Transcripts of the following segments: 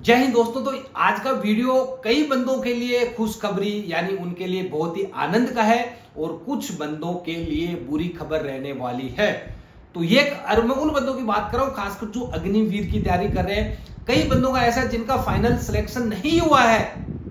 जय हिंद दोस्तों। तो आज का वीडियो कई बंदों के लिए खुशखबरी यानी उनके लिए बहुत ही आनंद का है और कुछ बंदों के लिए बुरी खबर रहने वाली है। तो ये और मैं उन बंदों की बात कर रहा हूं खासकर जो अग्निवीर की तैयारी कर रहे हैं। कई बंदों का ऐसा है जिनका फाइनल सिलेक्शन नहीं हुआ है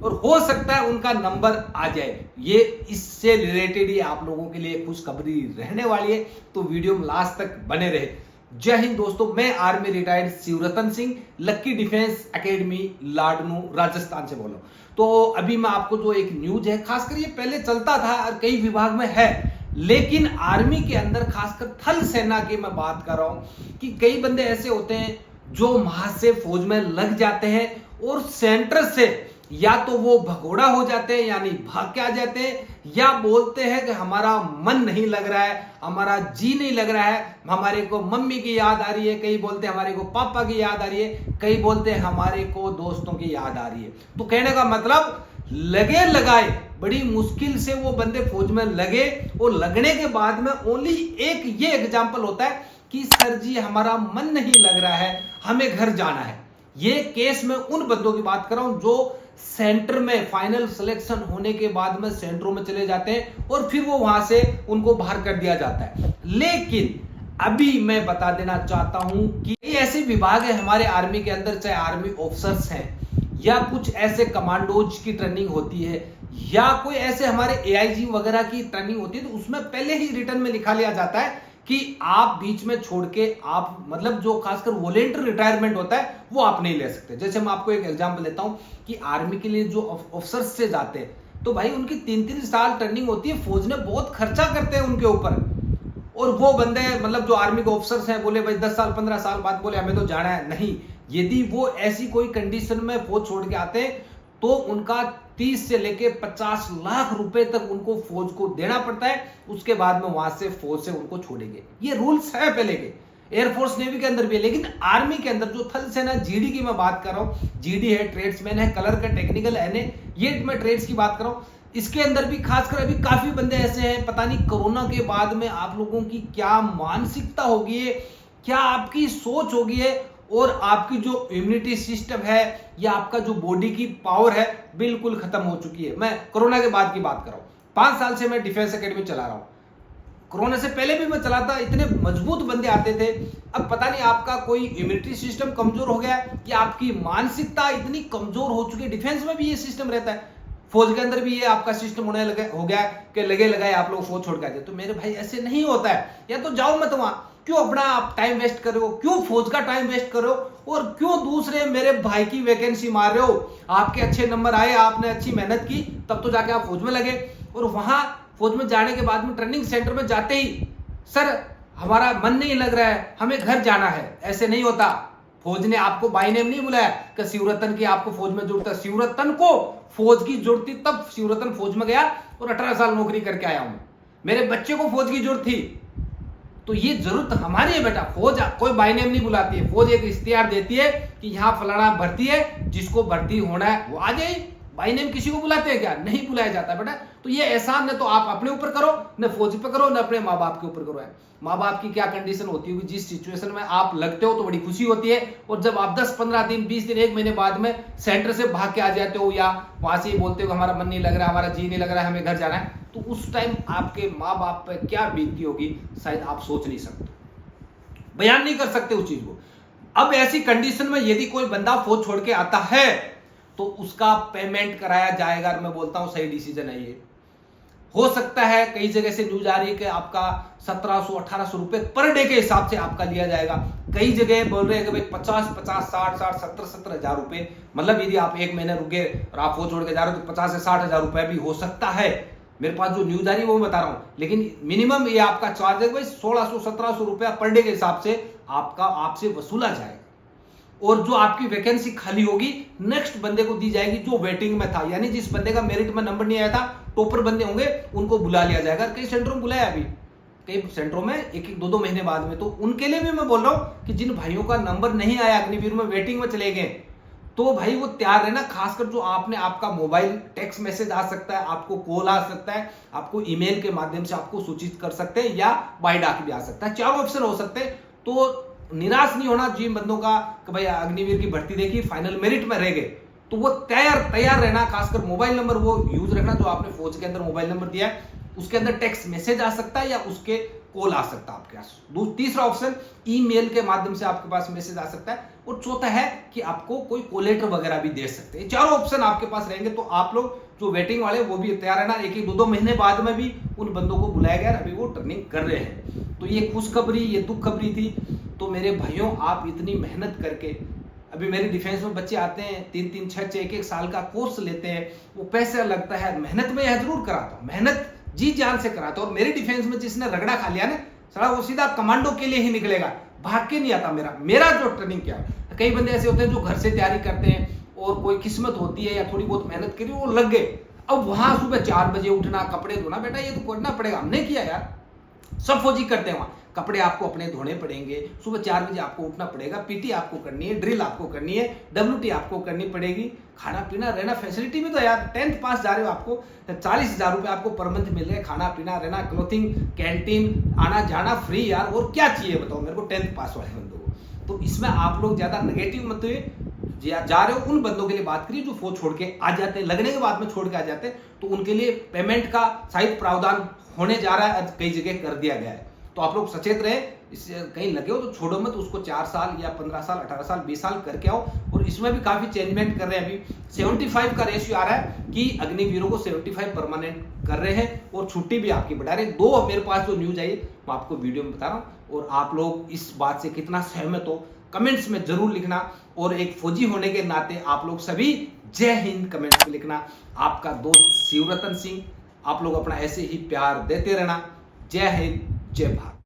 और हो सकता है उनका नंबर आ जाए। ये इससे रिलेटेड ही आप लोगों के लिए खुशखबरी रहने वाली है, तो वीडियो में लास्ट तक बने रहे। जय हिंद दोस्तों, मैं आर्मी रिटायर्ड शिवरतन सिंह लक्की डिफेंस एकेडमी लाडनू राजस्थान से बोल रहा हूं। तो अभी मैं आपको जो एक न्यूज है, खासकर ये पहले चलता था और कई विभाग में है, लेकिन आर्मी के अंदर खासकर थल सेना की मैं बात कर रहा हूं कि कई बंदे ऐसे होते हैं जो वहां से फौज में लग जाते हैं और सेंटर से या तो वो भगोड़ा हो जाते हैं यानी भाग के आ जाते हैं, या बोलते हैं कि हमारा मन नहीं लग रहा है, हमारा जी नहीं लग रहा है, हमारे को मम्मी की याद आ रही है, कई बोलते हैं हमारे को पापा की याद आ रही है, कई बोलते हैं हमारे को दोस्तों की याद आ रही है। तो कहने का मतलब लगे लगाए बड़ी मुश्किल से वो बंदे फौज में लगे और लगने के बाद में ओनली एक ये एग्जाम्पल होता है कि सर जी हमारा मन नहीं लग रहा है, हमें घर जाना है। ये केस में उन बंदों की बात कर रहा हूं जो सेंटर में फाइनल सिलेक्शन होने के बाद में सेंटरों में चले जाते हैं और फिर वो वहां से उनको बाहर कर दिया जाता है। लेकिन अभी मैं बता देना चाहता हूं कि ऐसे विभाग है हमारे आर्मी के अंदर, चाहे आर्मी ऑफिसर्स हैं या कुछ ऐसे कमांडोज की ट्रेनिंग होती है या कोई ऐसे हमारे एआईजी वगैरह की ट्रेनिंग होती है, तो उसमें पहले ही रिटर्न में लिखा लिया जाता है कि आप बीच में छोड़ के आप मतलब जो खासकर वॉलेंटियर रिटायरमेंट होता है वो आप नहीं ले सकते। जैसे मैं आपको एक एग्जांपल देता हूं कि आर्मी के लिए जो ऑफिसर्स से जाते हैं तो भाई उनकी 3-3 साल ट्रेनिंग होती है, फौज ने बहुत खर्चा करते हैं उनके ऊपर, और वो बंदे मतलब जो आर्मी के ऑफिसर्स हैं बोले भाई 10 साल 15 साल बाद बोले हमें तो जाना है नहीं। यदि वो ऐसी कोई कंडीशन में फौज छोड़ के आते हैं तो उनका 30 से लेके 50 लाख रुपए तक उनको फौज को देना पड़ता है। उसके बाद में वहां से फौज से उनको छोड़ेंगे। ये रूल्स है पहले के, एयरफोर्स नेवी के अंदर भी है, लेकिन आर्मी के अंदर जो थल सेना जीडी की मैं बात कर रहा हूं, जीडी है, ट्रेड्समैन है, कलर का टेक्निकल है, ये मैं ट्रेड्स की बात कर रहा हूं। इसके अंदर भी खासकर अभी काफी बंदे ऐसे हैं, पता नहीं कोरोना के बाद में आप लोगों की क्या मानसिकता होगी है, क्या आपकी सोच होगी है, और आपकी जो इम्यूनिटी सिस्टम है या आपका जो बॉडी की पावर है बिल्कुल खत्म हो चुकी है। मैं कोरोना के बाद की बात कर रहा हूं। 5 साल से मैं डिफेंस एकेडमी चला रहा हूं, कोरोना से पहले भी मैं चलाता, इतने मजबूत बंदे आते थे। अब पता नहीं आपका कोई इम्यूनिटी सिस्टम कमजोर हो गया कि आपकी मानसिकता इतनी कमजोर हो चुकी है। डिफेंस में भी ये सिस्टम रहता है, फौज के अंदर भी ये आपका सिस्टम होने लगे हो गया कि लगे लगाए आप लोग फौज छोड़ के आते। तो मेरे भाई ऐसे नहीं होता है, या तो जाओ मत वहां, क्यों अपना आप टाइम वेस्ट कर रहे हो, क्यों फौज का टाइम वेस्ट कर रहे हो, और क्यों दूसरे मेरे भाई की वैकेंसी मार रहे हो। आपके अच्छे नंबर आए, आपने अच्छी मेहनत की, तब तो जाके आप फौज में लगे, और वहां फौज में जाने के बाद में ट्रेनिंग सेंटर में जाते ही सर हमारा मन नहीं लग रहा है, हमें घर जाना है, ऐसे नहीं होता। फौज ने आपको बाय नेम नहीं बुलाया कि शिवरतन की आपको फौज में जरूरत है। शिवरतन को फौज की जरूरत थी, तब शिवरतन फौज में गया और 18 साल नौकरी करके आया हूं। मेरे बच्चे को फौज की जरूरत थी, तो ये जरूरत हमारी है बेटा। फौज कोई बाय नेम नहीं बुलाती है, फौज एक इख्तियार देती है कि यहां फलाना भर्ती है, जिसको भर्ती होना है वो आ जाए। बाय नेम किसी को बुलाते हैं क्या? नहीं बुलाया जाता बेटा। तो ये एहसान न तो आप अपने ऊपर करो, न फौज पे करो, न अपने माँ बाप के ऊपर करो। है माँ बाप की क्या कंडीशन होती होगी, जिस सिचुएशन में आप लगते हो तो बड़ी खुशी होती है, और जब आप 10-15 दिन 20 दिन 1 महीने बाद में सेंटर से भाग के आ जाते हो या वहां से ही बोलते हो हमारा मन नहीं लग रहा है, हमारा जी नहीं लग रहा है, हमें घर जाना है, तो उस टाइम आपके माँ बाप पे क्या बीतती होगी शायद आप सोच नहीं सकते, बयान नहीं कर सकते उस चीज को। अब ऐसी कंडीशन में यदि कोई बंदा फौज छोड़ के आता है तो उसका पेमेंट कराया जाएगा। मैं बोलता हूं सही डिसीजन है ये। हो सकता है कई जगह से न्यूज आ रही है कि आपका 1700-1800 रुपए पर डे के हिसाब से आपका लिया जाएगा। कई जगह बोल रहे हैं कि भाई 50-50, 60-60, 70-70 हजार रुपए, मतलब यदि आप 1 महीने रुके और आप फौज छोड़ के जा रहे हो तो 50 से 60 हजार रुपए भी हो सकता है। मेरे पास जो न्यूज आ रही है वो मैं बता रहा हूं, लेकिन मिनिमम ये आपका चार्ज है भाई 1600-1700 रुपया पर डे के हिसाब से आपका आपसे वसूला जाएगा, और जो आपकी वैकेंसी खाली होगी नेक्स्ट बंदे को दी जाएगी जो वेटिंग में था, यानी जिस बंदे का मेरिट में नंबर नहीं आया था, टॉपर बंदे होंगे, उनको बुला लिया जाएगा। कई सेंटरों में बुलाया, अभी कई सेंटरों में 1-2 महीने बाद में। तो उनके लिए भी मैं बोल रहा हूं कि जिन भाइयों का नंबर नहीं आया, अग्निवीर में वेटिंग में चले गए, तो भाई वो तैयार रहना। खासकर जो आपने आपका मोबाइल टेक्स्ट मैसेज आ सकता है, आपको कॉल आ सकता है, आपको ईमेल के माध्यम से आपको सूचित कर सकते हैं, या बाय डाक भी आ सकता है, चारों ऑप्शन हो सकते हैं। तो निराश नहीं होना जिन बंदों का कि भाई अग्निवीर की भर्ती देखी फाइनल मेरिट में रह गए, तो वो तैयार रहना, खासकर मोबाइल नंबर वो यूज रखना जो आपने फौज के अंदर मोबाइल नंबर दिया है, उसके अंदर टेक्स्ट मैसेज आ सकता है या उसके कॉल आ सकता है आपके पास। तीसरा ऑप्शन ईमेल के माध्यम से आपके पास मैसेज आ सकता है, और चौथा है कि आपको कोई कोलेटर वगैरह भी दे सकते हैं। चारों ऑप्शन आपके पास रहेंगे, तो आप लोग जो वेटिंग वाले वो भी तैयार रहना। एक 1-2 महीने बाद में भी उन बंदों को बुलाया गया, अभी वो ट्रेनिंग कर रहे हैं। तो ये खुशखबरी, ये दुख खबरी थी। तो मेरे भाइयों, आप इतनी मेहनत करके, अभी मेरे डिफेंस में बच्चे आते हैं 3-3, 6-6, 1-1 साल का कोर्स लेते हैं, वो पैसा लगता है, मेहनत में यह जरूर कराता हूं, मेहनत जी जान से कराता हूं। और मेरे डिफेंस में जिसने रगड़ा खा लिया ना, साला वो सीधा कमांडो के लिए ही निकलेगा, भाग के नहीं आता। मेरा जो ट्रेनिंग किया, कई बंदे ऐसे होते हैं जो घर से तैयारी करते हैं और कोई किस्मत होती है या थोड़ी बहुत मेहनत करी, वो लग गए। अब वहां सुबह 4 बजे उठना, कपड़े धोना, बेटा ये तो करना पड़ेगा, हमने किया यार, सब फौजी करते हैं। वहां कपड़े आपको अपने धोने पड़ेंगे, सुबह 4 बजे आपको उठना पड़ेगा, पीटी आपको करनी है, ड्रिल आपको करनी है, डब्ल्यूटी आपको करनी पड़ेगी, खाना पीना रहना, फैसिलिटी भी तो यार 10th पास जा रहे हो, आपको 40,000 रुपए आपको पर मंथ मिल रहे हैं, खाना पीना रहना, क्लोथिंग, कैंटीन, आना जाना फ्री यार, और क्या चाहिए बताओ मेरे को 10th पास वाले बंदों को। तो इसमें आप लोग ज्यादा नेगेटिव मत जा रहे हो, उन बंदों के लिए बात करिए जो फौज छोड़ के आ जाते हैं, लगने के बाद में छोड़ के आ जाते हैं, तो उनके लिए पेमेंट का शायद प्रावधान होने जा रहा है, कई जगह कर दिया गया है। तो आप लोग सचेत रहे, इससे कहीं लगे हो तो छोड़ो मत उसको, 4 साल या 15 साल, 18 साल, 20 साल करके आओ। और इसमें भी काफी चेंजमेंट कर रहे हैं, अभी 75 का रेशियो आ रहा है कि अग्निवीरों को 75 परमानेंट कर रहे हैं, और छुट्टी भी आपकी बढ़ा रहे हैं। 2 मेरे पास जो न्यूज आई मैं आपको वीडियो में बता रहा हूं, और आप लोग इस बात से कितना सहमत हो कमेंट्स में जरूर लिखना। और एक फौजी होने के नाते आप लोग सभी जय हिंद कमेंट्स में लिखना। आपका दोस्त शिवरतन सिंह, आप लोग अपना ऐसे ही प्यार देते रहना। जय हिंद, जय भारत।